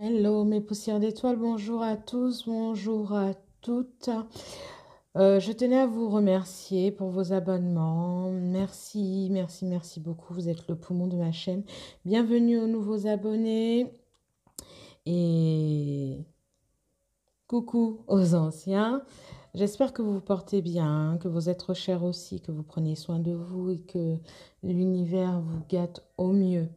Hello mes poussières d'étoiles, bonjour à tous, bonjour à toutes. Je tenais à vous remercier pour vos abonnements. Merci, merci, merci beaucoup. Vous êtes le poumon de ma chaîne. Bienvenue aux nouveaux abonnés et coucou aux anciens. J'espère que vous vous portez bien, que vous êtes chers aussi, que vous prenez soin de vous et que l'univers vous gâte au mieux.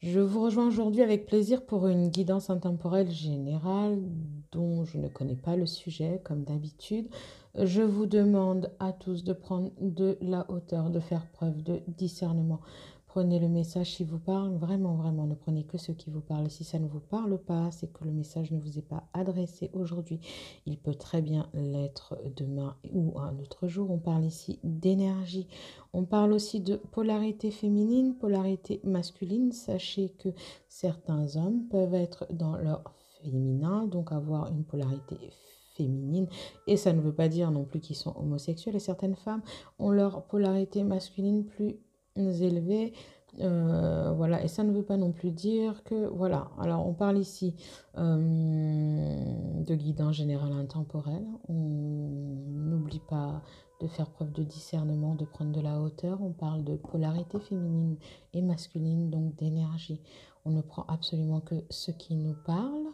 Je vous rejoins aujourd'hui avec plaisir pour une guidance intemporelle générale dont je ne connais pas le sujet, comme d'habitude. Je vous demande à tous de prendre de la hauteur, de faire preuve de discernement. Prenez le message qui vous parle, vraiment, vraiment, ne prenez que ce qui vous parle. Si ça ne vous parle pas, c'est que le message ne vous est pas adressé aujourd'hui. Il peut très bien l'être demain ou un autre jour. On parle ici d'énergie. On parle aussi de polarité féminine, polarité masculine. Sachez que certains hommes peuvent être dans leur féminin, donc avoir une polarité féminine. Et ça ne veut pas dire non plus qu'ils sont homosexuels. Et certaines femmes ont leur polarité masculine plus élevée. Voilà, et ça ne veut pas non plus dire que, voilà, alors on parle ici de guidance générale intemporelle, on n'oublie pas de faire preuve de discernement, de prendre de la hauteur, on parle de polarité féminine et masculine, donc d'énergie. On ne prend absolument que ce qui nous parle.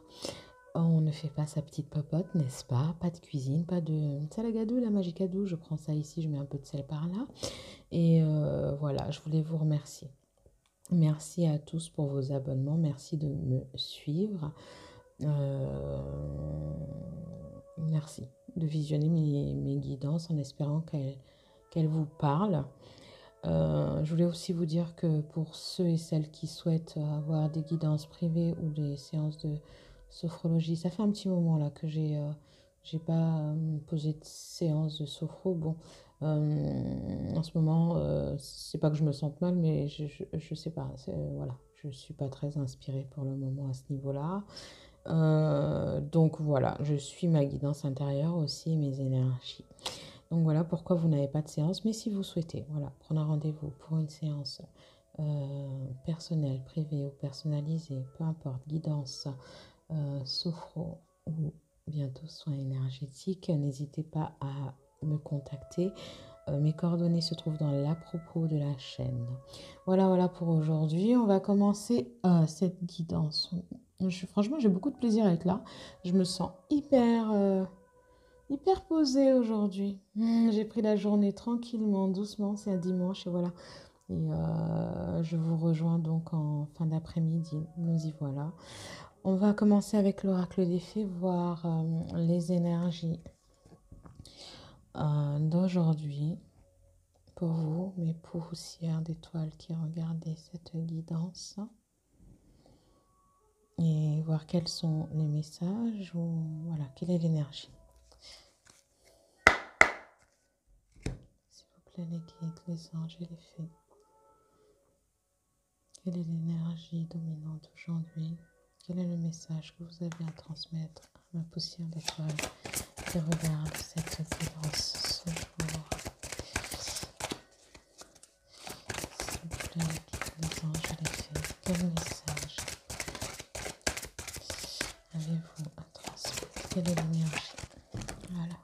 On ne fait pas sa petite popote, n'est-ce pas? Pas de cuisine, pas de salagadou, la magicadou. Je prends ça ici, je mets un peu de sel par là. Et voilà, je voulais vous remercier. Merci à tous pour vos abonnements. Merci de me suivre. Merci de visionner mes guidances en espérant qu'elles vous parlent. Je voulais aussi vous dire que pour ceux et celles qui souhaitent avoir des guidances privées ou des séances de sophrologie, ça fait un petit moment là que j'ai pas posé de séance de sophro. Bon, en ce moment, c'est pas que je me sente mal, mais je sais pas. Voilà, je suis pas très inspirée pour le moment à ce niveau-là. Donc voilà, je suis ma guidance intérieure aussi, mes énergies. Donc voilà pourquoi vous n'avez pas de séance, mais si vous souhaitez, voilà, prendre un rendez-vous pour une séance personnelle, privée ou personnalisée, peu importe, guidance, sophro ou bientôt soins énergétiques, n'hésitez pas à me contacter. Mes coordonnées se trouvent dans l'à propos de la chaîne. Voilà, voilà pour aujourd'hui. On va commencer cette guidance. Franchement, j'ai beaucoup de plaisir à être là. Je me sens hyper posée aujourd'hui. J'ai pris la journée tranquillement, doucement. C'est un dimanche et voilà. Et je vous rejoins donc en fin d'après-midi. Nous y voilà. On va commencer avec l'oracle des fées, voir les énergies d'aujourd'hui pour vous, mes poussières d'étoiles qui regardez cette guidance, et voir quels sont les messages ou voilà, quelle est l'énergie. S'il vous plaît, les guides, les anges et les fées. Quelle est l'énergie dominante aujourd'hui? Quel est le message que vous avez à transmettre à ma poussière d'étoiles qui regarde cette guidance ce jour? S'il vous plaît, les guides, les anges et les fées. Quel message avez-vous à transmettre? Quelle est l'énergie? Voilà.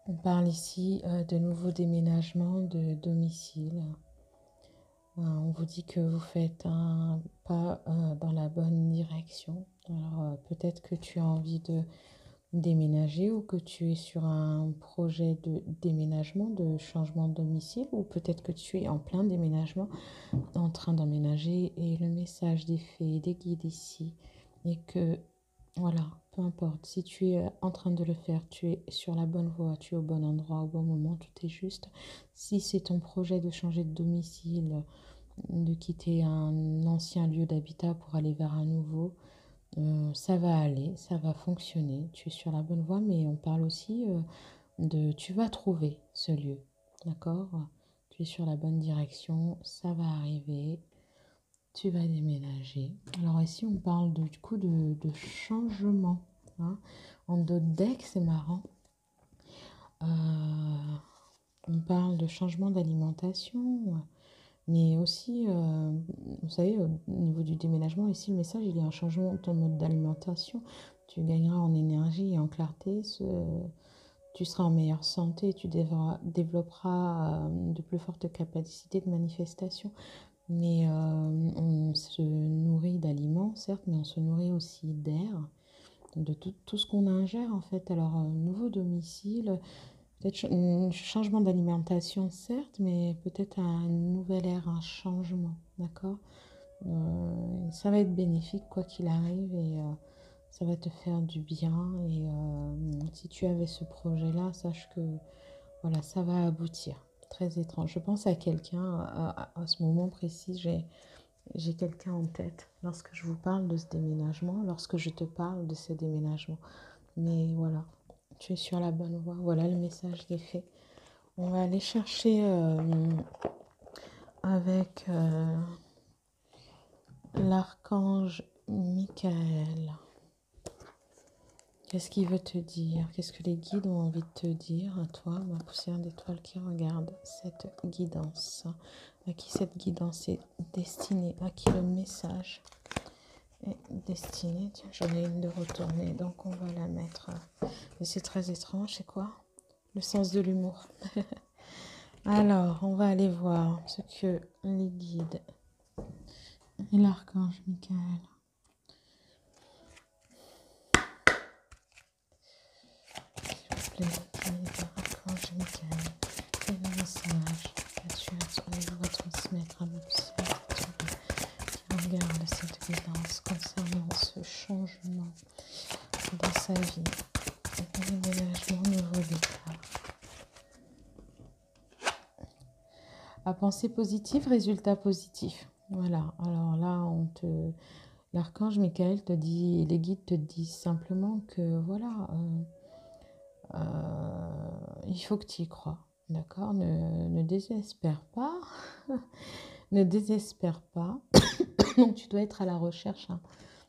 On parle ici de nouveaux déménagements de domicile. On vous dit que vous faites un pas dans la bonne direction. Alors peut-être que tu as envie de déménager ou que tu es sur un projet de déménagement, de changement de domicile, ou peut-être que tu es en plein déménagement, en train d'emménager, et le message des fées, des guides ici est que voilà, peu importe, si tu es en train de le faire, tu es sur la bonne voie, tu es au bon endroit, au bon moment, tout est juste. Si c'est ton projet de changer de domicile, de quitter un ancien lieu d'habitat pour aller vers un nouveau, ça va aller, ça va fonctionner, tu es sur la bonne voie, mais on parle aussi de tu vas trouver ce lieu, d'accord? Tu es sur la bonne direction, ça va arriver, tu vas déménager. Alors ici, on parle du coup de changement. Hein. En d'autres decks, c'est marrant. On parle de changement d'alimentation, Mais aussi, vous savez, au niveau du déménagement, ici, le message, il y a un changement de ton mode d'alimentation. Tu gagneras en énergie et en clarté. Tu seras en meilleure santé. Tu développeras de plus fortes capacités de manifestation. Mais on se nourrit d'aliments, certes, mais on se nourrit aussi d'air, de tout ce qu'on ingère, en fait. Alors, nouveau domicile, peut-être un changement d'alimentation, certes, mais peut-être un nouvel air, un changement, d'accord? Ça va être bénéfique quoi qu'il arrive et ça va te faire du bien. Et si tu avais ce projet-là, sache que voilà, ça va aboutir. Très étrange. Je pense à quelqu'un à ce moment précis. J'ai quelqu'un en tête lorsque je vous parle de ce déménagement, lorsque je te parle de ce déménagement. Mais voilà, tu es sur la bonne voie. Voilà, le message est fait. On va aller chercher avec l'archange Michael. Qu'est-ce qu'il veut te dire? Qu'est-ce que les guides ont envie de te dire à toi, ma poussière d'étoile qui regarde cette guidance? À qui cette guidance est destinée? À qui le message est destiné? Tiens, j'en ai une de retournée, donc on va la mettre. Mais c'est très étrange, c'est quoi? Le sens de l'humour. Alors, on va aller voir ce que les guides et l'archange Michael. S'il vous plaît, guide, archange Michael, quel message as-tu à retransmettre à ma poussière qui regarde cette guidance concernant ce changement dans sa vie, le déménagement nouveau départ. À penser positive, résultat positif. Voilà, alors là, l'archange Michael te dit, les guides te disent simplement que voilà, il faut que tu y crois, d'accord? Ne désespère pas, ne désespère pas. Donc tu dois être à la recherche, hein.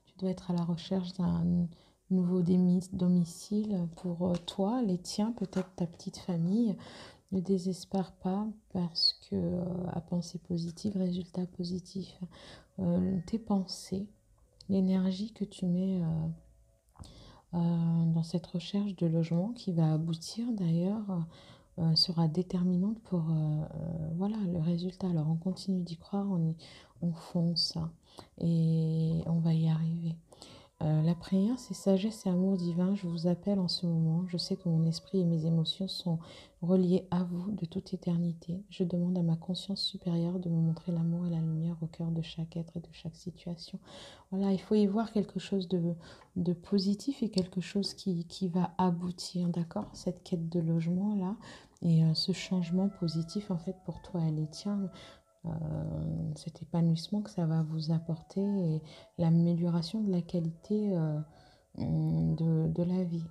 Tu dois être à la recherche d'un nouveau domicile pour toi, les tiens, peut-être ta petite famille. Ne désespère pas parce que à penser positive, résultat positif. Tes pensées, l'énergie que tu mets dans cette recherche de logement qui va aboutir d'ailleurs sera déterminante pour voilà, le résultat. Alors on continue d'y croire, on fonce et on va y arriver. La prière, c'est sagesse et amour divin. Je vous appelle en ce moment. Je sais que mon esprit et mes émotions sont reliés à vous de toute éternité. Je demande à ma conscience supérieure de me montrer l'amour et la lumière au cœur de chaque être et de chaque situation. Voilà, il faut y voir quelque chose de positif et quelque chose qui va aboutir, d'accord? Cette quête de logement-là et ce changement positif, en fait, pour toi et les tiens, cet épanouissement que ça va vous apporter et l'amélioration de la qualité de la vie.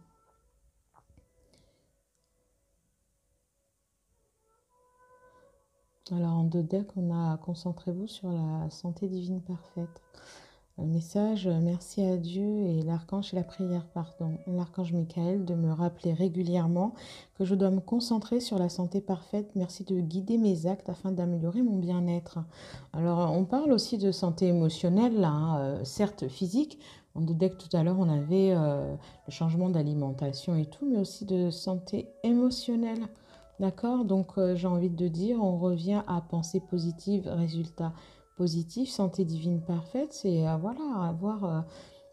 Alors en 2 decks, on a concentrez-vous sur la santé divine parfaite. Le message, merci à Dieu et l'archange et la prière, pardon, l'archange Michael de me rappeler régulièrement que je dois me concentrer sur la santé parfaite. Merci de guider mes actes afin d'améliorer mon bien-être. Alors, on parle aussi de santé émotionnelle, là, hein, certes physique. En 2 decks tout à l'heure, on avait le changement d'alimentation et tout, mais aussi de santé émotionnelle. D'accord? Donc, j'ai envie de dire, on revient à pensée positive, résultat positif, santé divine parfaite, c'est voilà,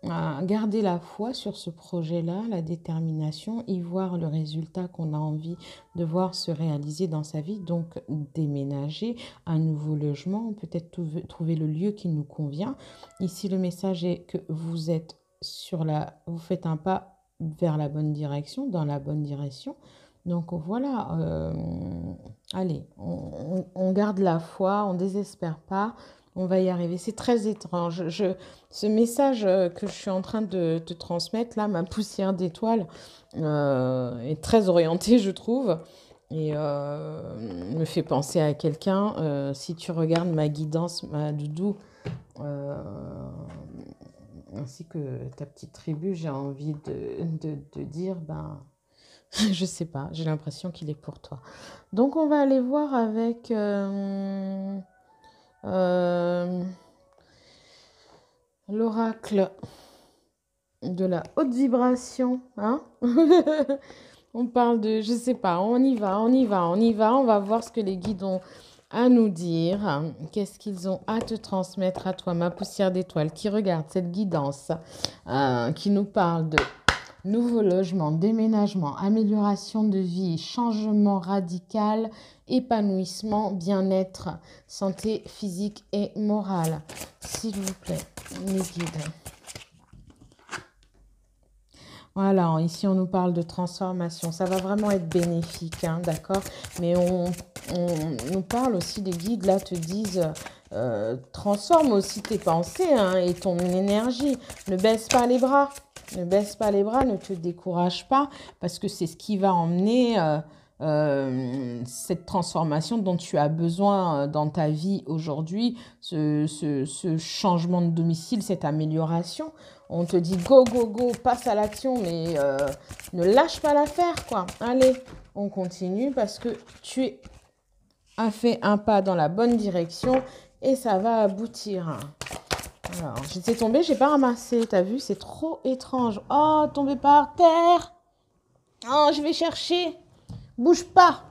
à garder la foi sur ce projet-là, la détermination, y voir le résultat qu'on a envie de voir se réaliser dans sa vie, donc déménager, un nouveau logement, peut-être trouver le lieu qui nous convient. Ici, le message est que vous faites un pas vers la bonne direction, dans la bonne direction. Donc voilà, allez, on garde la foi, on ne désespère pas, on va y arriver. C'est très étrange. Ce message que je suis en train de te transmettre, là, ma poussière d'étoile, est très orientée, je trouve, et me fait penser à quelqu'un. Si tu regardes ma guidance, ma doudou, euh, ainsi que ta petite tribu, j'ai envie de dire, ben... Je sais pas, j'ai l'impression qu'il est pour toi. Donc on va aller voir avec Euh, L'oracle de la haute vibration, hein. On parle de, je sais pas, on y va, on y va, on y va. On va voir ce que les guides ont à nous dire. Qu'est-ce qu'ils ont à te transmettre à toi, ma poussière d'étoile, qui regarde cette guidance, qui nous parle de nouveau logement, déménagement, amélioration de vie, changement radical, épanouissement, bien-être, santé physique et morale. S'il vous plaît, mes guides. Voilà, ici on nous parle de transformation. Ça va vraiment être bénéfique, hein, d'accord? Mais on nous parle aussi, des guides là te disent, transforme aussi tes pensées, hein, et ton énergie. Ne baisse pas les bras. Ne baisse pas les bras, ne te décourage pas, parce que c'est ce qui va emmener cette transformation dont tu as besoin dans ta vie aujourd'hui, ce changement de domicile, cette amélioration. On te dit go, go, go, passe à l'action, mais ne lâche pas l'affaire, quoi. Allez, on continue parce que tu as fait un pas dans la bonne direction et ça va aboutir. Alors, j'étais tombée, j'ai pas ramassé, t'as vu, c'est trop étrange. Oh, tombé par terre. Oh, je vais chercher. Bouge pas.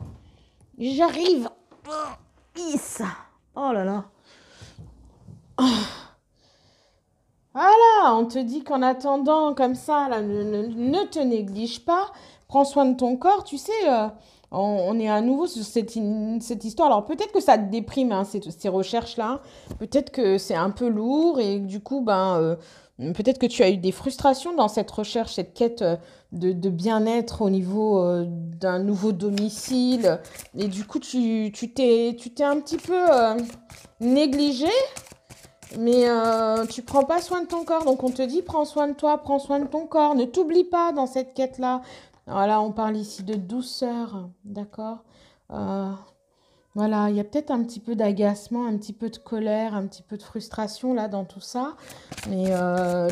J'arrive. Is. Oh là là. Voilà, on te dit qu'en attendant, comme ça, là, ne te néglige pas. Prends soin de ton corps. Tu sais, on est à nouveau sur cette histoire. Alors, peut-être que ça te déprime, hein, ces recherches-là. Peut-être que c'est un peu lourd et du coup, peut-être que tu as eu des frustrations dans cette recherche, cette quête de bien-être au niveau d'un nouveau domicile. Et du coup, tu t'es un petit peu négligé. Mais tu prends pas soin de ton corps. Donc on te dit, prends soin de toi, prends soin de ton corps. Ne t'oublie pas dans cette quête-là. Voilà, on parle ici de douceur, d'accord. Voilà, il y a peut-être un petit peu d'agacement, un petit peu de colère, un petit peu de frustration là dans tout ça. Mais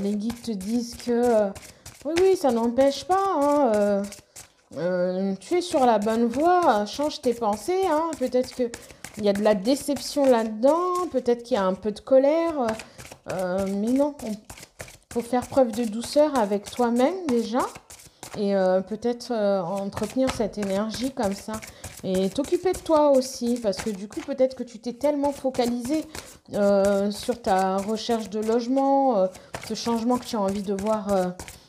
les guides te disent que oui, ça n'empêche pas, hein, tu es sur la bonne voie, change tes pensées, hein. Peut-être que il y a de la déception là-dedans, peut-être qu'il y a un peu de colère, mais non, il faut faire preuve de douceur avec toi-même déjà, et peut-être entretenir cette énergie comme ça, et t'occuper de toi aussi, parce que du coup, peut-être que tu t'es tellement focalisé sur ta recherche de logement, ce changement que tu as envie de voir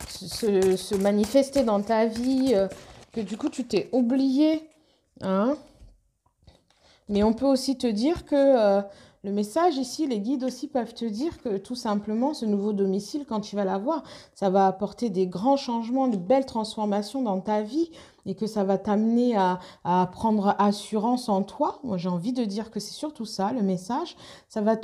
se manifester dans ta vie, que du coup, tu t'es oublié, hein. Mais on peut aussi te dire que le message ici, les guides aussi peuvent te dire que tout simplement, ce nouveau domicile, quand tu vas l'avoir, ça va apporter des grands changements, de belles transformations dans ta vie et que ça va t'amener à prendre assurance en toi. Moi, j'ai envie de dire que c'est surtout ça, le message. Ça va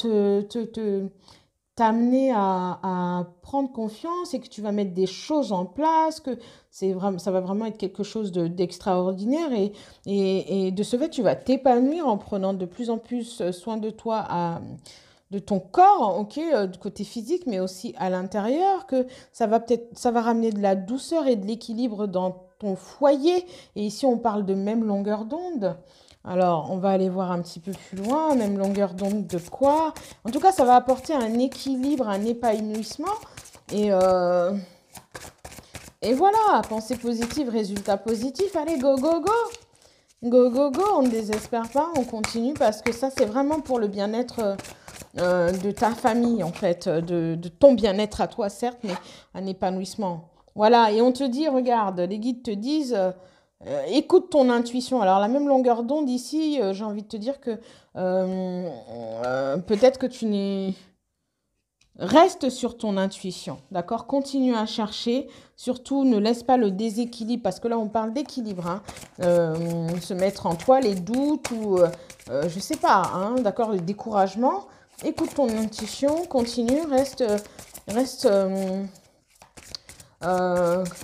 t'amener à prendre confiance et que tu vas mettre des choses en place, que ça va vraiment être quelque chose d'extraordinaire et de ce fait, tu vas t'épanouir en prenant de plus en plus soin de toi, de ton corps, ok, du côté physique, mais aussi à l'intérieur, que ça va ramener de la douceur et de l'équilibre dans ton foyer. Et ici, on parle de même longueur d'onde. Alors, on va aller voir un petit peu plus loin, même longueur d'onde de quoi? En tout cas, ça va apporter un équilibre, un épanouissement. Et, euh, et voilà, pensée positive, résultat positif. Allez, go, go, go! Go, go, go! On ne désespère pas, on continue parce que ça, c'est vraiment pour le bien-être de ta famille, en fait, de ton bien-être à toi, certes, mais un épanouissement. Voilà, et on te dit, regarde, les guides te disent... écoute ton intuition. Alors, la même longueur d'onde ici, j'ai envie de te dire que peut-être que tu n'es... Reste sur ton intuition, d'accord? Continue à chercher. Surtout, ne laisse pas le déséquilibre, parce que là, on parle d'équilibre, hein. Se mettre en toi les doutes ou, je sais pas, hein, d'accord, le découragement. Écoute ton intuition, continue, reste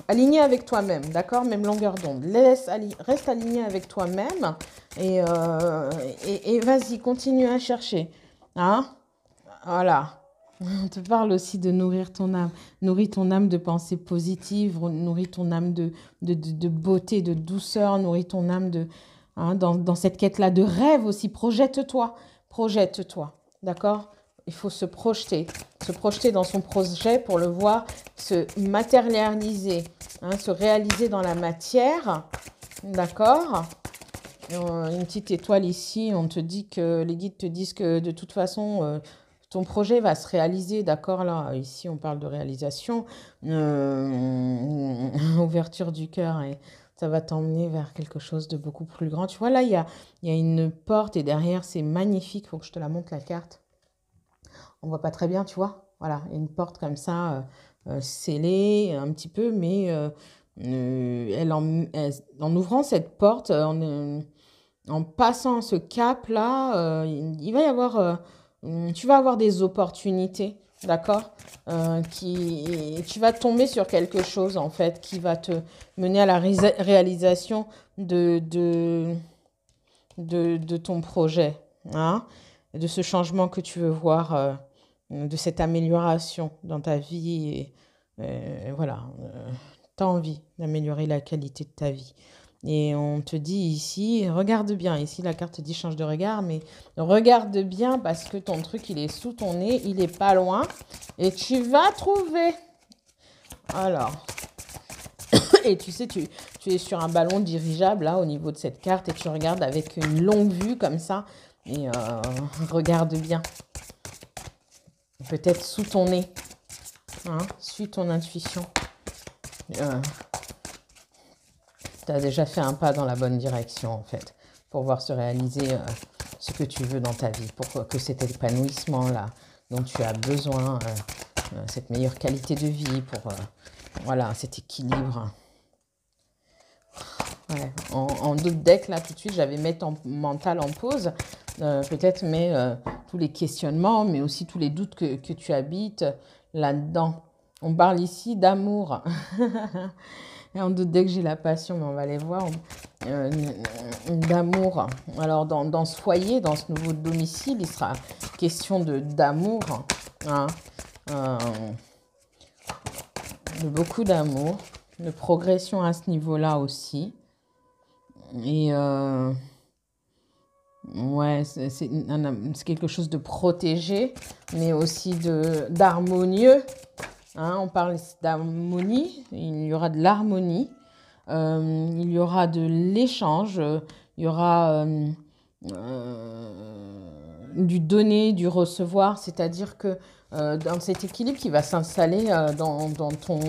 aligné avec toi-même, d'accord? Même longueur d'onde. Reste aligné avec toi-même et vas-y, continue à chercher. Hein? Voilà. On te parle aussi de nourrir ton âme. Nourris ton âme de pensées positives, nourris ton âme de beauté, de douceur, nourris ton âme dans cette quête-là de rêve aussi. Projette-toi, projette-toi. d'accord? Il faut se projeter dans son projet pour le voir se matérialiser, hein, se réaliser dans la matière, d'accord? Une petite étoile ici, on te dit que les guides te disent que de toute façon, ton projet va se réaliser, d'accord? Là, ici, on parle de réalisation, ouverture du cœur, et ça va t'emmener vers quelque chose de beaucoup plus grand. Tu vois, là, il y a une porte et derrière, c'est magnifique. Il faut que je te la montre, la carte. On voit pas très bien, tu vois? Voilà, il y a une porte comme ça, scellée un petit peu, mais en ouvrant cette porte, en passant ce cap-là, il va y avoir, tu vas avoir des opportunités, d'accord? Tu vas tomber sur quelque chose, en fait, qui va te mener à la réalisation de ton projet, hein? De ce changement que tu veux voir, de cette amélioration dans ta vie. Voilà, tu as envie d'améliorer la qualité de ta vie. Et on te dit ici, regarde bien. Ici, la carte te dit change de regard, mais regarde bien parce que ton truc, il est sous ton nez, il est pas loin. Et tu vas trouver. Alors, et tu sais, tu es sur un ballon dirigeable là au niveau de cette carte et tu regardes avec une longue vue comme ça. Et regarde bien. Peut-être sous ton nez. Hein, suis ton intuition. Tu as déjà fait un pas dans la bonne direction, en fait, pour voir se réaliser ce que tu veux dans ta vie, pour que cet épanouissement-là dont tu as besoin, cette meilleure qualité de vie, pour voilà, cet équilibre. Ouais. En d'autres decks, là, tout de suite, j'avais mettre en mental en pause, peut-être, mais tous les questionnements, mais aussi tous les doutes que tu habites là-dedans. On parle ici d'amour. Et en d'autres decks, j'ai la passion, mais on va les voir. D'amour. Alors, dans ce foyer, dans ce nouveau domicile, il sera question d'amour, hein, de beaucoup d'amour, de progression à ce niveau-là aussi. Et ouais, c'est quelque chose de protégé, mais aussi d'harmonieux. Hein, on parle d'harmonie, il y aura de l'harmonie, il y aura de l'échange, il y aura du donner, du recevoir, c'est-à-dire que dans cet équilibre qui va s'installer dans ton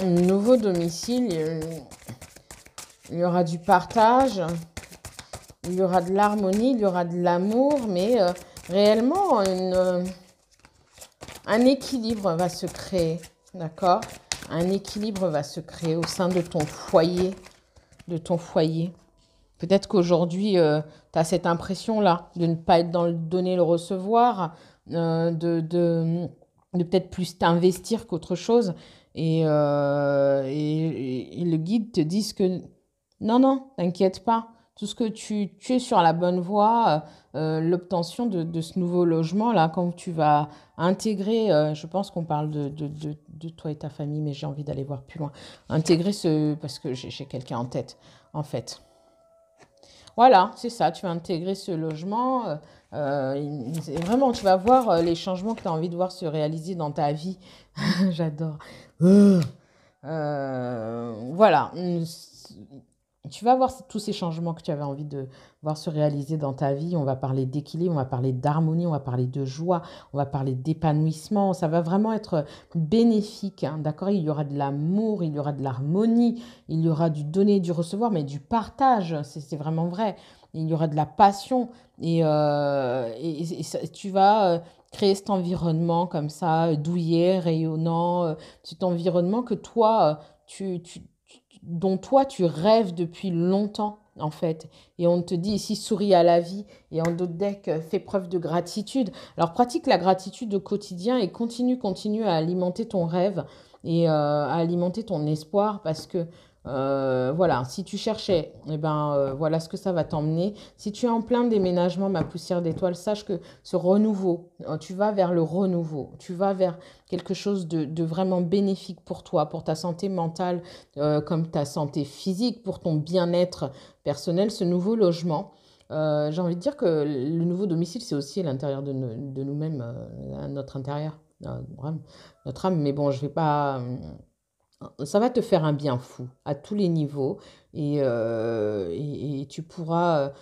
nouveau domicile, il y aura du partage, il y aura de l'harmonie, il y aura de l'amour, mais réellement, un équilibre va se créer, d'accord? Un équilibre va se créer au sein de ton foyer, Peut-être qu'aujourd'hui, tu as cette impression-là de ne pas être dans le donner, le recevoir, de peut-être plus t'investir qu'autre chose. Et le guide te dit que non, non, t'inquiète pas. Tout ce que tu es sur la bonne voie, l'obtention de ce nouveau logement-là, quand tu vas intégrer, je pense qu'on parle de toi et ta famille, mais j'ai envie d'aller voir plus loin. Intégrer parce que j'ai quelqu'un en tête, en fait. Voilà, c'est ça, tu vas intégrer ce logement. Vraiment, tu vas voir les changements que tu as envie de voir se réaliser dans ta vie. J'adore. Voilà. Tu vas voir tous ces changements que tu avais envie de voir se réaliser dans ta vie. On va parler d'équilibre, on va parler d'harmonie, on va parler de joie, on va parler d'épanouissement. Ça va vraiment être bénéfique, hein, d'accord? Il y aura de l'amour, il y aura de l'harmonie, il y aura du donner, du recevoir, mais du partage. C'est vraiment vrai. Il y aura de la passion et tu vas créer cet environnement comme ça, douillet, rayonnant, cet environnement que toi, dont toi, tu rêves depuis longtemps, en fait. Et on te dit ici, souris à la vie. Et en d'autres decks, fais preuve de gratitude. Alors, pratique la gratitude au quotidien et continue à alimenter ton rêve et à alimenter ton espoir parce que, voilà, si tu cherchais, eh ben, voilà ce que ça va t'emmener. Si tu es en plein déménagement, ma poussière d'étoile, sache que ce renouveau, tu vas vers le renouveau. Tu vas vers quelque chose de vraiment bénéfique pour toi, pour ta santé mentale, comme ta santé physique, pour ton bien-être personnel. Ce nouveau logement J'ai envie de dire que le nouveau domicile, c'est aussi à l'intérieur de nous-mêmes, à notre intérieur, vraiment, notre âme. Mais bon, je vais pas. Ça va te faire un bien fou à tous les niveaux et tu pourras,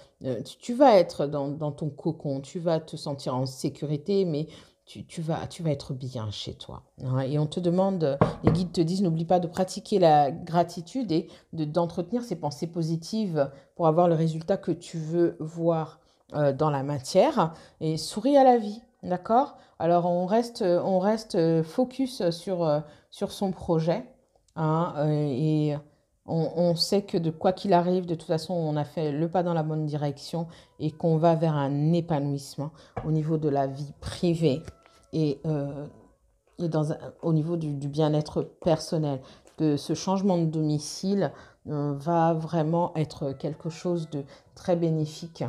tu vas être dans ton cocon, tu vas te sentir en sécurité, mais tu vas être bien chez toi, hein. Et on te demande, les guides te disent, n'oublie pas de pratiquer la gratitude et d'entretenir ces pensées positives pour avoir le résultat que tu veux voir dans la matière et souris à la vie, d'accord? Alors on reste focus sur son projet. Hein, et on sait que de quoi qu'il arrive, de toute façon, on a fait le pas dans la bonne direction et qu'on va vers un épanouissement au niveau de la vie privée et, au niveau du bien-être personnel. Que ce changement de domicile va vraiment être quelque chose de très bénéfique,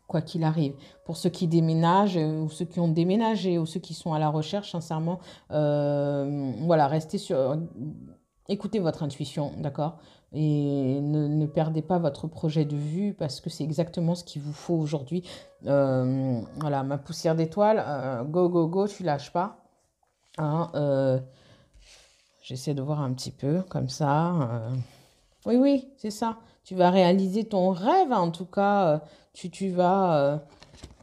quoi qu'il arrive. Pour ceux qui déménagent, ou ceux qui ont déménagé, ou ceux qui sont à la recherche, sincèrement, voilà, restez sur écoutez votre intuition, d'accord? Et ne perdez pas votre projet de vue parce que c'est exactement ce qu'il vous faut aujourd'hui. Voilà, ma poussière d'étoile, go, go, go, tu lâches pas. Hein, j'essaie de voir un petit peu comme ça. Oui, oui, c'est ça. Tu vas réaliser ton rêve, en tout cas. Tu vas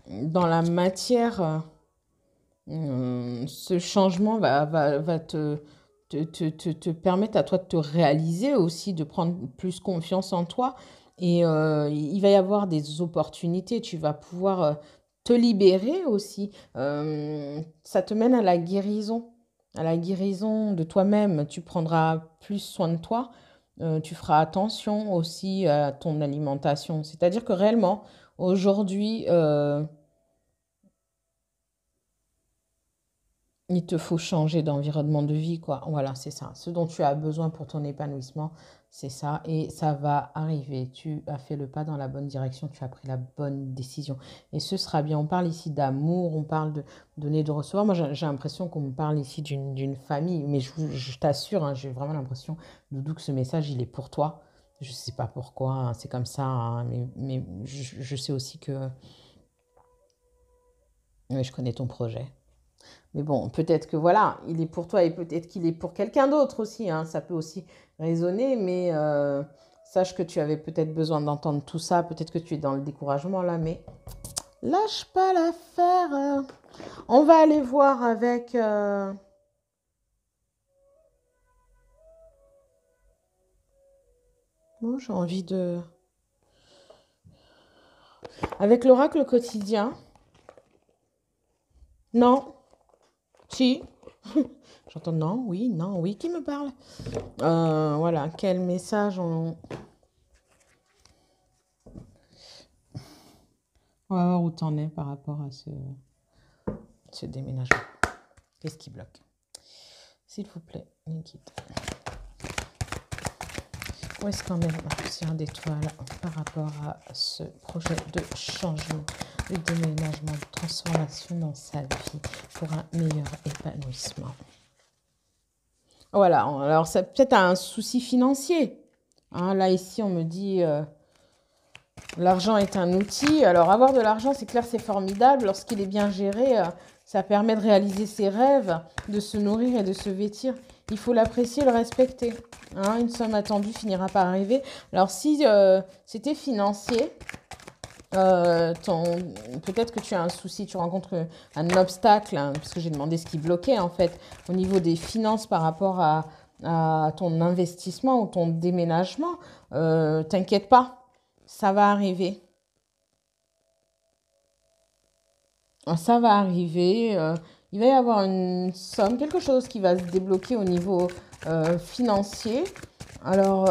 dans la matière. Ce changement va te permettre à toi de te réaliser aussi, de prendre plus confiance en toi. Et il va y avoir des opportunités. Tu vas pouvoir te libérer aussi. Ça te mène à la guérison de toi-même. Tu prendras plus soin de toi. Tu feras attention aussi à ton alimentation. C'est-à-dire que réellement, aujourd'hui, il te faut changer d'environnement de vie, quoi. Voilà, c'est ça. Ce dont tu as besoin pour ton épanouissement, c'est ça. Et ça va arriver. Tu as fait le pas dans la bonne direction. Tu as pris la bonne décision. Et ce sera bien. On parle ici d'amour. On parle de donner, de recevoir. Moi, j'ai l'impression qu'on me parle ici d'une famille. Mais je t'assure, hein, j'ai vraiment l'impression, Doudou, que ce message, il est pour toi. Je ne sais pas pourquoi, hein, c'est comme ça. Hein, mais je sais aussi que ouais, je connais ton projet. Mais bon, peut-être que voilà, il est pour toi et peut-être qu'il est pour quelqu'un d'autre aussi, hein. Ça peut aussi résonner, mais sache que tu avais peut-être besoin d'entendre tout ça. Peut-être que tu es dans le découragement là, mais lâche pas l'affaire. On va aller voir avec... Bon, j'ai envie de... Avec l'oracle quotidien. Non, si. J'entends non, oui, qui me parle? Voilà, quel message on va voir où t'en es par rapport à ce déménagement. Qu'est-ce qui bloque? S'il vous plaît, Nikit. Où est-ce qu'en est ma poussière d'étoile par rapport à ce projet de changement, de déménagement, de transformation dans sa vie pour un meilleur épanouissement? Voilà, alors c'est peut-être un souci financier. Hein, là, ici, on me dit l'argent est un outil. Alors, avoir de l'argent, c'est clair, c'est formidable. Lorsqu'il est bien géré, ça permet de réaliser ses rêves, de se nourrir et de se vêtir. Il faut l'apprécier, le respecter. Hein, une somme attendue finira par arriver. Alors, si c'était financier, peut-être que tu as un souci, tu rencontres un obstacle, hein, parce que j'ai demandé ce qui bloquait, en fait, au niveau des finances par rapport à ton investissement ou ton déménagement. T'inquiète pas. Ça va arriver. Ça va arriver. Il va y avoir une somme, quelque chose qui va se débloquer au niveau financier. Alors,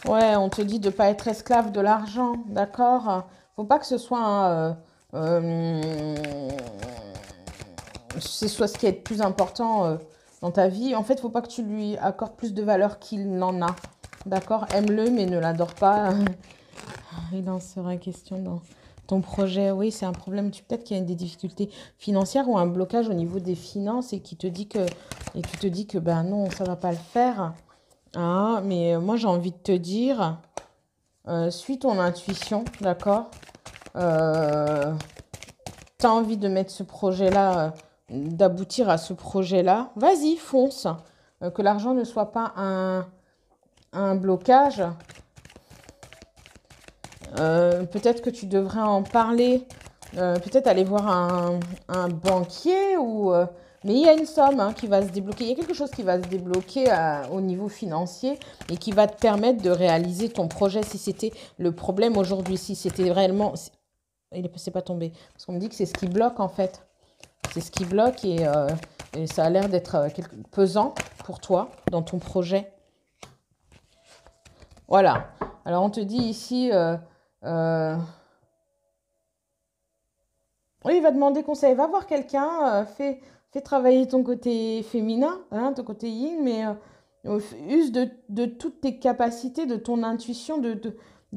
ouais, on te dit de ne pas être esclave de l'argent, d'accord? Faut pas que ce soit ce soit ce qui est le plus important dans ta vie. En fait, faut pas que tu lui accordes plus de valeur qu'il n'en a. D'accord? Aime-le, mais ne l'adore pas. Il en sera question dans ton projet. Oui, c'est un problème. Peut-être qu'il y a des difficultés financières ou un blocage au niveau des finances et tu te dis que ben non, ça va pas le faire. Ah, mais moi, j'ai envie de te dire, suis ton intuition, d'accord? Euh, tu as envie de mettre ce projet-là, d'aboutir à ce projet-là, vas-y, fonce. Que l'argent ne soit pas un blocage. Peut-être que tu devrais en parler, peut-être aller voir un banquier ou... mais il y a une somme hein, qui va se débloquer, il y a quelque chose qui va se débloquer au niveau financier et qui va te permettre de réaliser ton projet si c'était le problème aujourd'hui, si c'était réellement... Il n'est pas tombé, parce qu'on me dit que c'est ce qui bloque en fait. C'est ce qui bloque et ça a l'air d'être pesant pour toi dans ton projet. Voilà. Alors on te dit ici... oui, il va demander conseil. Va voir quelqu'un, fais travailler ton côté féminin, hein, ton côté yin, mais use de toutes tes capacités, de ton intuition, de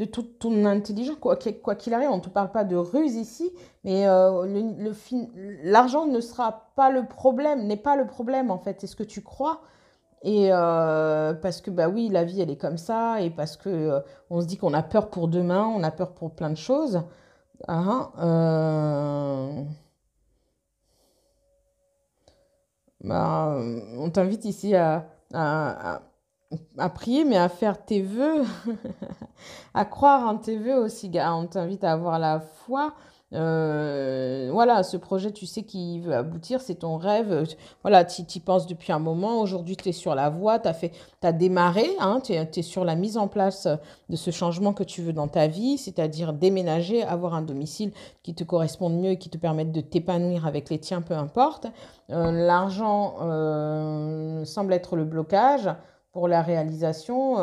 toute ton intelligence. Quoi qu'il arrive, on ne te parle pas de ruse ici, mais l'argent ne sera pas le problème, n'est pas le problème en fait. C'est ce que tu crois. Et parce que bah oui, la vie elle est comme ça, et parce que on se dit qu'on a peur pour demain, on a peur pour plein de choses. Ah, bah, on t'invite ici à prier, mais à faire tes vœux, à croire en tes vœux aussi, gars. On t'invite à avoir la foi. Voilà, ce projet, tu sais qu'il veut aboutir, c'est ton rêve. Voilà, tu y penses depuis un moment. Aujourd'hui, tu es sur la voie, t'as démarré, hein, tu es sur la mise en place de ce changement que tu veux dans ta vie, c'est-à-dire déménager, avoir un domicile qui te corresponde mieux et qui te permette de t'épanouir avec les tiens, peu importe. L'argent semble être le blocage pour la réalisation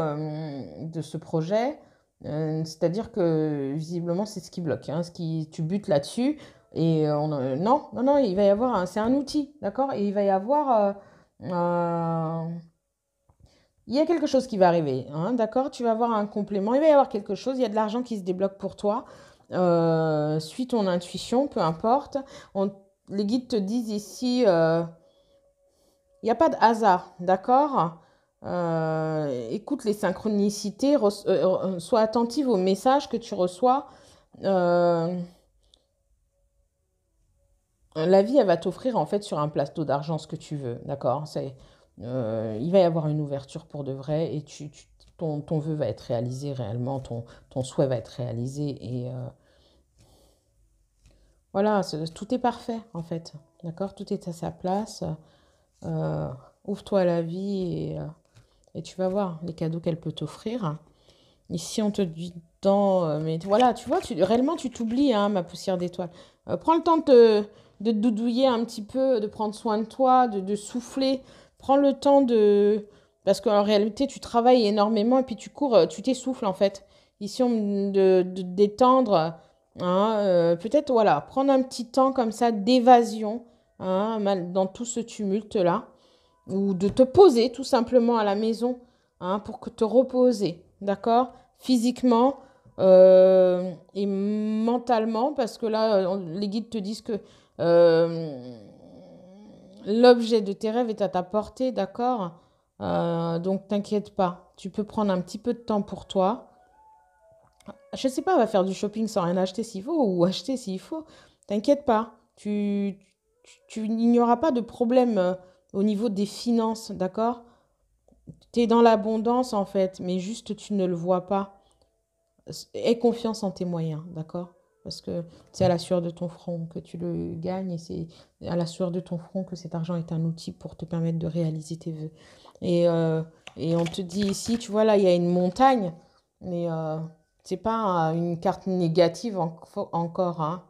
de ce projet. C'est-à-dire que visiblement, c'est ce qui bloque, hein, tu butes là-dessus. Et non, non, non, il va y avoir, c'est un outil, d'accord? Et il va y avoir, il y a quelque chose qui va arriver, hein, d'accord? Tu vas avoir un complément, il va y avoir quelque chose, il y a de l'argent qui se débloque pour toi. Suis ton intuition, peu importe. Les guides te disent ici, il n'y a pas de hasard, d'accord? Écoute les synchronicités, sois attentive aux messages que tu reçois. Euh, la vie, elle va t'offrir en fait sur un plateau d'argent ce que tu veux, d'accord? Il va y avoir une ouverture pour de vrai et ton vœu va être réalisé réellement, ton souhait va être réalisé et voilà, tout est parfait en fait, d'accord? Tout est à sa place. Euh, Ouvre-toi à la vie et tu vas voir les cadeaux qu'elle peut t'offrir. Ici, on te dit tant, mais voilà, tu vois, réellement, tu t'oublies, hein, ma poussière d'étoile. Prends le temps de te doudouiller un petit peu, de prendre soin de toi, de souffler. Prends le temps de... Parce qu'en réalité, tu travailles énormément et puis tu cours, tu t'essouffles, en fait. Ici, de détendre, hein, peut-être, voilà, prendre un petit temps comme ça d'évasion, hein, dans tout ce tumulte-là ou de te poser tout simplement à la maison hein, pour que te reposer, d'accord? Physiquement et mentalement, parce que là, les guides te disent que euh, l'objet de tes rêves est à ta portée, d'accord? Donc t'inquiète pas, tu peux prendre un petit peu de temps pour toi. Je sais pas, va faire du shopping sans rien acheter s'il faut ou acheter s'il faut. T'inquiète pas, il n'y aura pas de problème au niveau des finances, d'accord? Tu es dans l'abondance en fait, mais juste tu ne le vois pas. Aie confiance en tes moyens, d'accord? Parce que c'est à la sueur de ton front que tu le gagnes et c'est à la sueur de ton front que cet argent est un outil pour te permettre de réaliser tes vœux. Et, euh, et on te dit ici, tu vois là, il y a une montagne, mais c'est pas une carte négative encore, hein.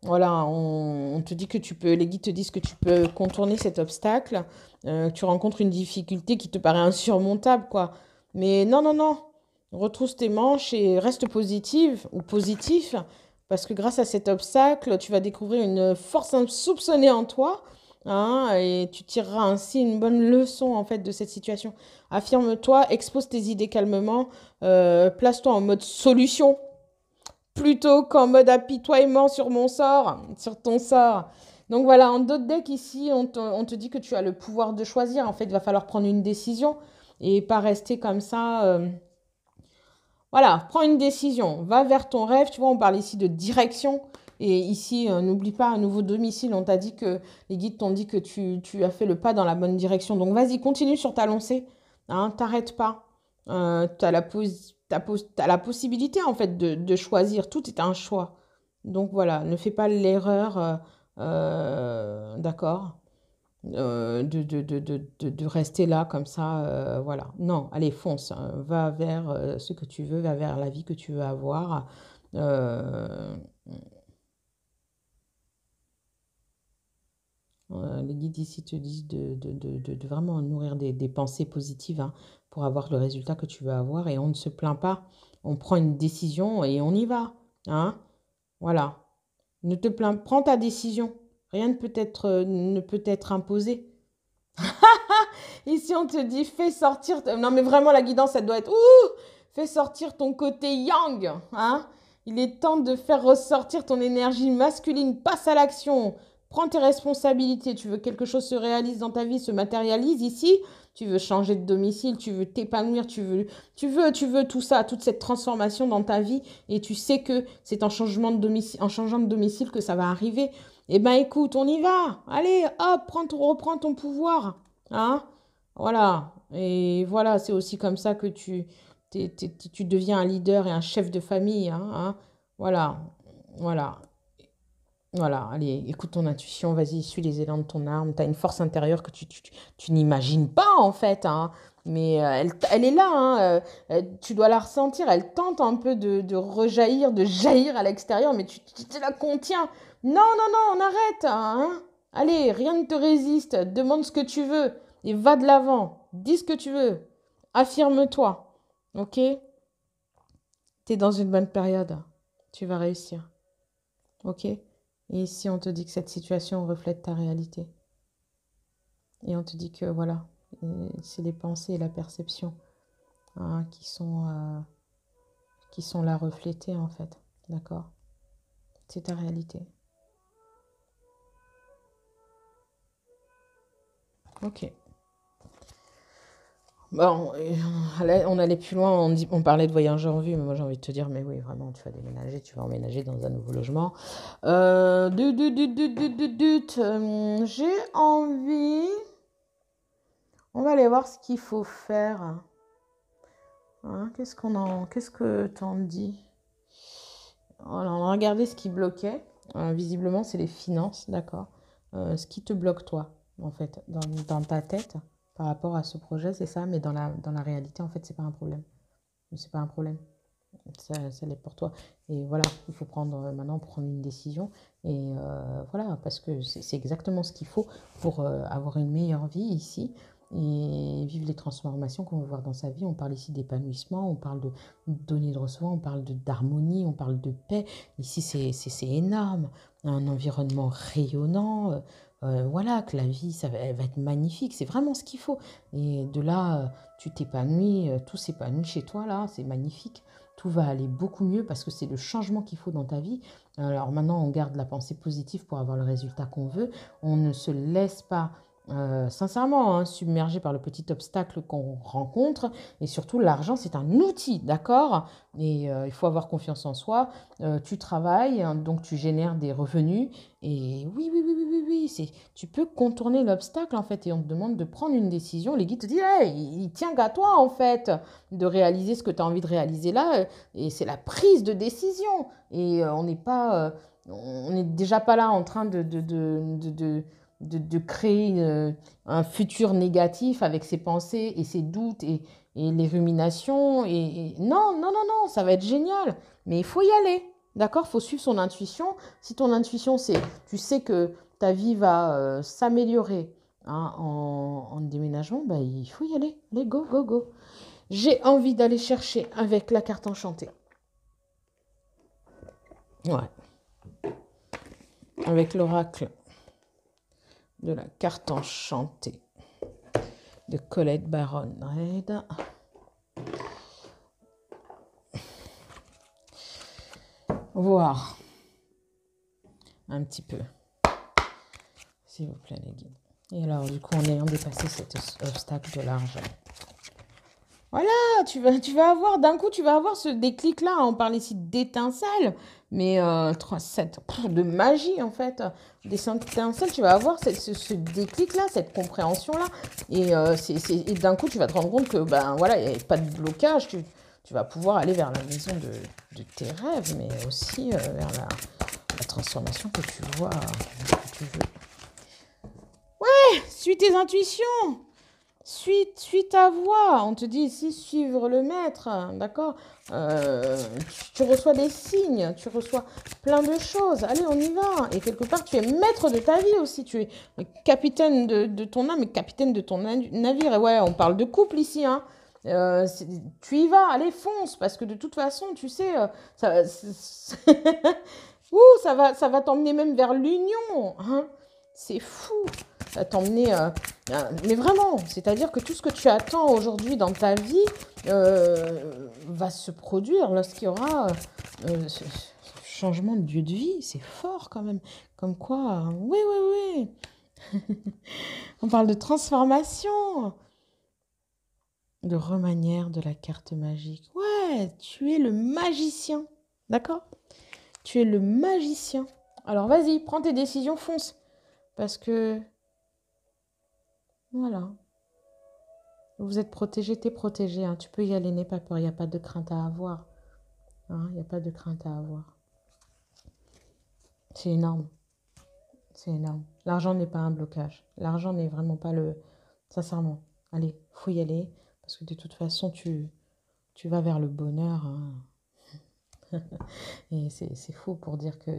Voilà, on te dit que tu peux, les guides te disent que tu peux contourner cet obstacle, que tu rencontres une difficulté qui te paraît insurmontable, quoi. Mais non, non, non, retrousse tes manches et reste positive ou positif, parce que grâce à cet obstacle, tu vas découvrir une force insoupçonnée en toi, hein, et tu tireras ainsi une bonne leçon, en fait, de cette situation. Affirme-toi, expose tes idées calmement, place-toi en mode solution, plutôt qu'en mode apitoiement sur mon sort, sur ton sort. Donc voilà, en d'autres decks ici, on te dit que tu as le pouvoir de choisir. En fait, il va falloir prendre une décision. et pas rester comme ça. Voilà, prends une décision, va vers ton rêve. Tu vois, on parle ici de direction. Et ici, n'oublie pas un nouveau domicile. On t'a dit que les guides t'ont dit que tu as fait le pas dans la bonne direction. Donc, vas-y, continue sur ta lancée. Hein, t'arrêtes pas. Tu as t'as la possibilité, en fait, de choisir. Tout est un choix. Donc, voilà, ne fais pas l'erreur, d'accord, de rester là comme ça. Voilà. Non, allez, fonce. Va vers ce que tu veux, va vers la vie que tu veux avoir. Euh, les guides ici te disent de vraiment nourrir des pensées positives, hein, pour avoir le résultat que tu veux avoir. Et on ne se plaint pas. On prend une décision et on y va. Hein. Voilà. Ne te plains, prends ta décision. Rien ne peut être imposé. Ici, on te dit, fais sortir. Non, mais vraiment, la guidance, elle doit être. Ouh, fais sortir ton côté yang. Hein. Il est temps de faire ressortir ton énergie masculine. Passe à l'action. Prends tes responsabilités. Tu veux que quelque chose se réalise dans ta vie, se matérialise ici. Tu veux changer de domicile, tu veux t'épanouir, tu veux tout ça, toute cette transformation dans ta vie. Et tu sais que c'est en en changeant de domicile que ça va arriver. Eh ben, écoute, on y va. Allez, hop, reprends ton pouvoir. Hein. Voilà. Et voilà, c'est aussi comme ça que tu deviens un leader et un chef de famille. Hein. Voilà. Voilà. Voilà. Allez, écoute ton intuition. Vas-y, suis les élans de ton âme. Tu as une force intérieure que tu n'imagines pas, en fait. Hein. Mais elle est là. Hein. Tu dois la ressentir. Elle tente un peu de rejaillir, de jaillir à l'extérieur, mais tu te la contiens. Non, non, non, on arrête. Hein. Allez, rien ne te résiste. Demande ce que tu veux et va de l'avant. Dis ce que tu veux. Affirme-toi. Ok? Tu es dans une bonne période. Tu vas réussir. Ok? Et ici, on te dit que cette situation reflète ta réalité. Et on te dit que voilà, c'est les pensées et la perception, hein, qui sont là reflétées en fait. D'accord? C'est ta réalité. Ok. Bon, on allait plus loin, on parlait de voyage en vue, mais moi j'ai envie de te dire, mais oui, vraiment, tu vas déménager, tu vas emménager dans un nouveau logement. J'ai envie. On va aller voir ce qu'il faut faire. Hein, qu'est-ce que t'en dis? Voilà, on a regardé ce qui bloquait. Visiblement, c'est les finances, d'accord. Ce qui te bloque, toi, en fait, dans ta tête, par rapport à ce projet, c'est ça, mais dans la réalité, en fait, c'est pas un problème. C'est pas un problème. Ça l'est pour toi. Et voilà, il faut maintenant prendre une décision. Et voilà, parce que c'est exactement ce qu'il faut pour avoir une meilleure vie ici et vivre les transformations qu'on veut voir dans sa vie. On parle ici d'épanouissement, on parle de donner, de recevoir, on parle d'harmonie, on parle de paix. Ici, c'est énorme. Un environnement rayonnant. Voilà, que la vie, elle va être magnifique. C'est vraiment ce qu'il faut. Et de là, tu t'épanouis, tout s'épanouit chez toi, là. C'est magnifique. Tout va aller beaucoup mieux parce que c'est le changement qu'il faut dans ta vie. Alors maintenant, on garde la pensée positive pour avoir le résultat qu'on veut. On ne se laisse pas, sincèrement, hein, submerger par le petit obstacle qu'on rencontre. Et surtout, l'argent, c'est un outil, d'accord? Et il faut avoir confiance en soi. Tu travailles, hein, donc tu génères des revenus. Et oui, oui, oui, oui, oui, oui, tu peux contourner l'obstacle, en fait. Et on te demande de prendre une décision. Les guides te disent, hey, il tient qu'à toi, en fait, de réaliser ce que tu as envie de réaliser là. Et c'est la prise de décision. Et on n'est pas, on n'est déjà pas là en train de créer un futur négatif avec ses pensées et ses doutes et les ruminations. Non, non, non, non, ça va être génial. Mais il faut y aller. D'accord? Il faut suivre son intuition. Si ton intuition, tu sais que ta vie va s'améliorer, hein, en déménagement, bah, il faut y aller. Allez, go, go, go. J'ai envie d'aller chercher avec la carte enchantée. Ouais. Avec l'oracle de la carte enchantée de Colette Baron Red. Voir un petit peu, s'il vous plaît, les guides. Et alors, du coup, en ayant dépassé cet obstacle de l'argent, Voilà, tu vas avoir, d'un coup, tu vas avoir ce déclic-là. On parle ici d'étincelle, mais 3-7, de magie, en fait. Des étincelles, tu vas avoir ce déclic-là, cette compréhension-là. Et, et d'un coup, tu vas te rendre compte que, ben voilà, il n'y a pas de blocage. Tu vas pouvoir aller vers la maison de tes rêves, mais aussi vers la transformation que tu vois, que tu veux. Suis tes intuitions. Suis ta voix. On te dit ici suivre le maître, d'accord. Tu reçois des signes, tu reçois plein de choses. Allez, on y va. Et quelque part, tu es maître de ta vie aussi. Tu es capitaine de ton âme et capitaine de ton navire. Et ouais, on parle de couple ici, hein. Tu y vas, allez, fonce, parce que de toute façon, tu sais, ça, ouh, ça va t'emmener même vers l'union, hein. C'est fou. Ça va t'emmener, mais vraiment, c'est-à-dire que tout ce que tu attends aujourd'hui dans ta vie va se produire lorsqu'il y aura ce changement de lieu de vie. C'est fort quand même. Comme quoi, oui, oui, oui. On parle de transformation, de remanière de la carte magique. Ouais, tu es le magicien, d'accord? Tu es le magicien. Alors vas-y, prends tes décisions, fonce. Parce que, voilà, vous êtes protégé, t'es protégé, hein. Tu peux y aller, n'aie pas peur, il n'y a pas de crainte à avoir. Hein, il n'y a pas de crainte à avoir. C'est énorme, c'est énorme. L'argent n'est pas un blocage. L'argent n'est vraiment pas le... Sincèrement, allez, faut y aller. Parce que de toute façon, tu vas vers le bonheur, hein. Et c'est fou pour dire que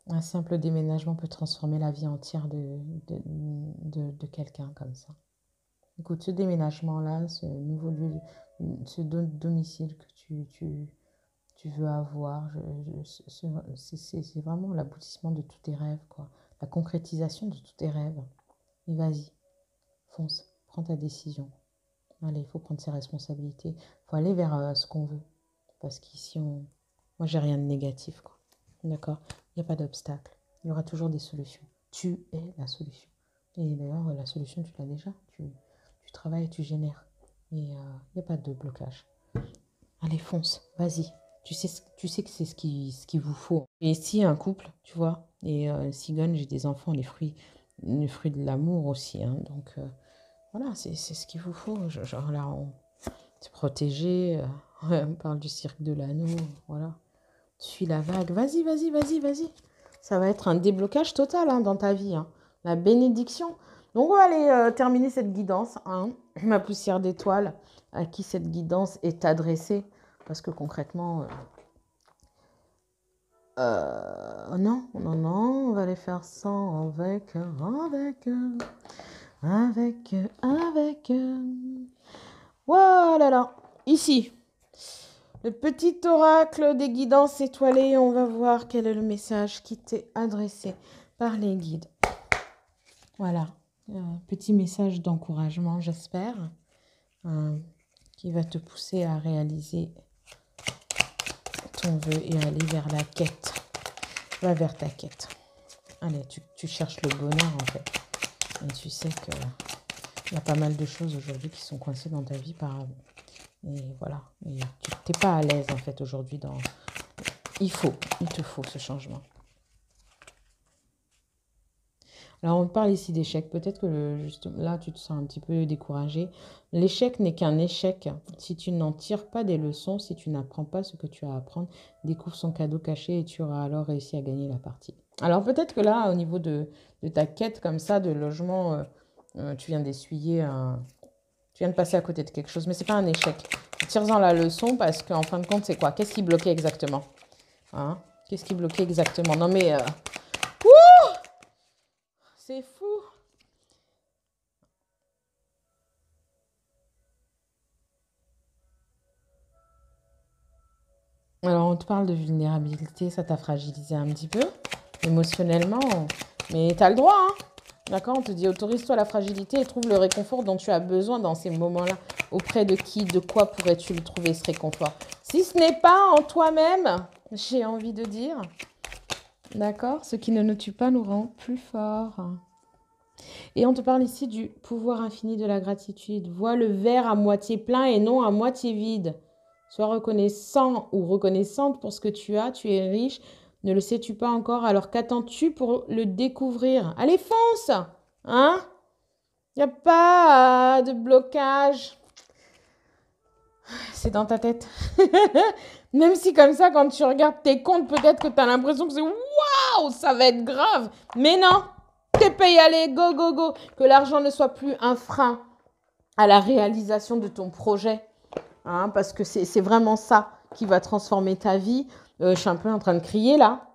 un simple déménagement peut transformer la vie entière de quelqu'un comme ça. Écoute, ce déménagement-là, ce nouveau lieu, ce domicile que tu veux avoir, c'est vraiment l'aboutissement de tous tes rêves, quoi. La concrétisation de tous tes rêves. Et vas-y, fonce, prends ta décision. Allez, il faut prendre ses responsabilités. Il faut aller vers ce qu'on veut. Parce qu'ici, moi, j'ai rien de négatif, quoi. D'accord? Il n'y a pas d'obstacle. Il y aura toujours des solutions. Tu es la solution. Et d'ailleurs, la solution, tu l'as déjà. Tu travailles, tu génères. Et il n'y a pas de blocage. Allez, fonce, vas-y. Tu sais que c'est ce qu'il vous faut. Et si un couple, tu vois, et Sigone, j'ai des enfants, les fruits de l'amour aussi, hein. Donc, voilà, c'est ce qu'il vous faut. Genre là, c'est protégé. On parle du cirque de l'anneau, voilà. Suis la vague. Vas-y, vas-y, vas-y, vas-y. Ça va être un déblocage total, hein, dans ta vie, hein. La bénédiction. Donc, on va aller terminer cette guidance, hein. Ma poussière d'étoile, à qui cette guidance est adressée. Parce que concrètement, non, non, non, on va aller faire ça avec. Voilà, ici. Le petit oracle des guidances étoilées, on va voir quel est le message qui t'est adressé par les guides. Voilà, petit message d'encouragement, j'espère, qui va te pousser à réaliser ton vœu et aller vers la quête. Va vers ta quête. Allez, tu cherches le bonheur en fait. Et tu sais qu'il y a pas mal de choses aujourd'hui qui sont coincées dans ta vie par... Et voilà, et tu n'es pas à l'aise en fait aujourd'hui dans... il te faut ce changement. Alors on parle ici d'échec, peut-être que justement là tu te sens un petit peu découragé. L'échec n'est qu'un échec si tu n'en tires pas des leçons, si tu n'apprends pas ce que tu as à apprendre, découvre son cadeau caché et tu auras alors réussi à gagner la partie. Alors peut-être que là au niveau de ta quête comme ça de logement, tu viens d'essuyer tu viens de passer à côté de quelque chose, mais c'est pas un échec. Tire-en la leçon parce qu'en fin de compte, c'est quoi? Qu'est-ce qui bloquait exactement? Hein? Qu'est-ce qui bloquait exactement? Non mais... c'est fou! Alors, on te parle de vulnérabilité, ça t'a fragilisé un petit peu, émotionnellement, mais t'as le droit, hein? D'accord? On te dit autorise-toi la fragilité et trouve le réconfort dont tu as besoin dans ces moments-là. Auprès de qui, de quoi pourrais-tu le trouver, ce réconfort? Si ce n'est pas en toi-même, j'ai envie de dire. D'accord? Ce qui ne nous tue pas nous rend plus forts. Et on te parle ici du pouvoir infini de la gratitude. Vois le verre à moitié plein et non à moitié vide. Sois reconnaissant ou reconnaissante pour ce que tu as. Tu es riche. Ne le sais-tu pas encore? Alors qu'attends-tu pour le découvrir? Allez, fonce! Hein? Il n'y a pas de blocage. C'est dans ta tête. Même si comme ça, quand tu regardes tes comptes, peut-être que tu as l'impression que c'est waouh, ça va être grave. Mais non, t'es payé, allez, go, go, go. Que l'argent ne soit plus un frein à la réalisation de ton projet. Hein, parce que c'est vraiment ça qui va transformer ta vie. Je suis un peu en train de crier là.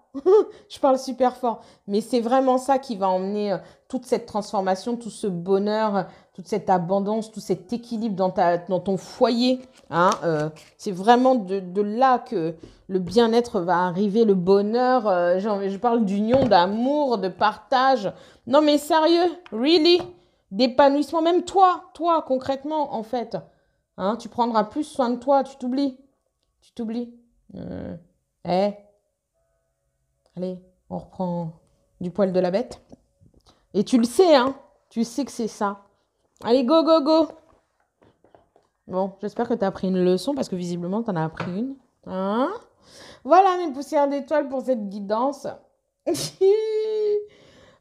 Je parle super fort. Mais c'est vraiment ça qui va emmener toute cette transformation, tout ce bonheur, toute cette abondance, tout cet équilibre dans ton foyer. Hein, c'est vraiment de là que le bien-être va arriver, le bonheur. Je parle d'union, d'amour, de partage. Non mais sérieux, really? D'épanouissement, même toi, concrètement, en fait. Hein, tu prendras plus soin de toi, tu t'oublies. Tu t'oublies. Eh, allez, on reprend du poil de la bête. Et tu le sais, hein. Tu sais que c'est ça. Allez, go, go, go. Bon, j'espère que tu as appris une leçon parce que visiblement, tu en as appris une. Hein? Voilà mes poussières d'étoiles pour cette guidance.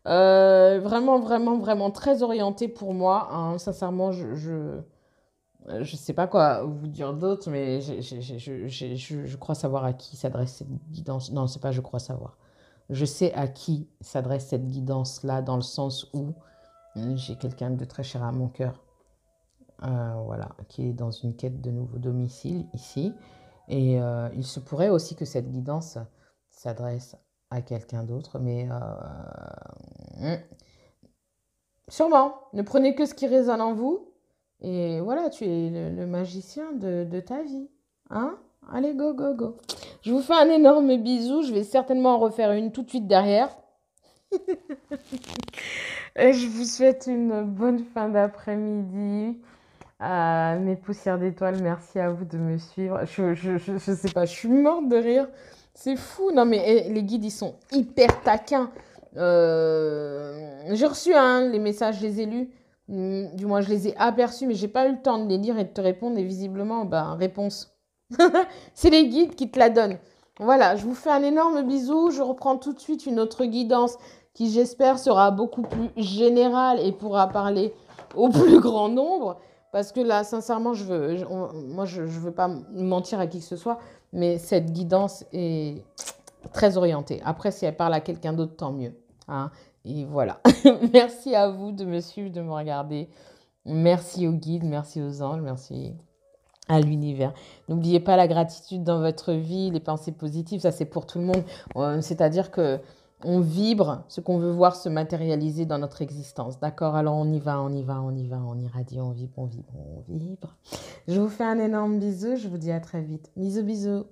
Vraiment, vraiment, vraiment très orientée pour moi. Hein. Sincèrement, je sais pas quoi vous dire d'autre, mais je crois savoir à qui s'adresse cette guidance. Non, c'est pas je crois savoir. Je sais à qui s'adresse cette guidance-là, dans le sens où j'ai quelqu'un de très cher à mon cœur, voilà, qui est dans une quête de nouveau domicile ici. Et il se pourrait aussi que cette guidance s'adresse à quelqu'un d'autre, mais sûrement. Ne prenez que ce qui résonne en vous. Et voilà, tu es le magicien de ta vie. Hein? Allez, go, go, go. Je vous fais un énorme bisou. Je vais certainement en refaire une tout de suite derrière. Et je vous souhaite une bonne fin d'après-midi. Mes poussières d'étoiles, merci à vous de me suivre. Je sais pas, je suis morte de rire. C'est fou. Non, mais les guides, ils sont hyper taquins. J'ai reçu les messages, je les ai lus. Du moins, je les ai aperçus, mais j'ai pas eu le temps de les lire et de te répondre. Et visiblement, réponse. C'est les guides qui te la donnent. Voilà, je vous fais un énorme bisou. Je reprends tout de suite une autre guidance qui, j'espère, sera beaucoup plus générale et pourra parler au plus grand nombre. Parce que là, sincèrement, je veux pas mentir à qui que ce soit, mais cette guidance est très orientée. Après, si elle parle à quelqu'un d'autre, tant mieux. Hein. Et voilà. Merci à vous de me suivre, de me regarder. Merci aux guides, merci aux anges, merci à l'univers. N'oubliez pas la gratitude dans votre vie, les pensées positives, ça c'est pour tout le monde. C'est-à-dire que on vibre ce qu'on veut voir se matérialiser dans notre existence. D'accord? Alors on y va, on y va, on y va, on irradie, on vibre, on vibre, on vibre. Je vous fais un énorme bisou, je vous dis à très vite. Bisous, bisous.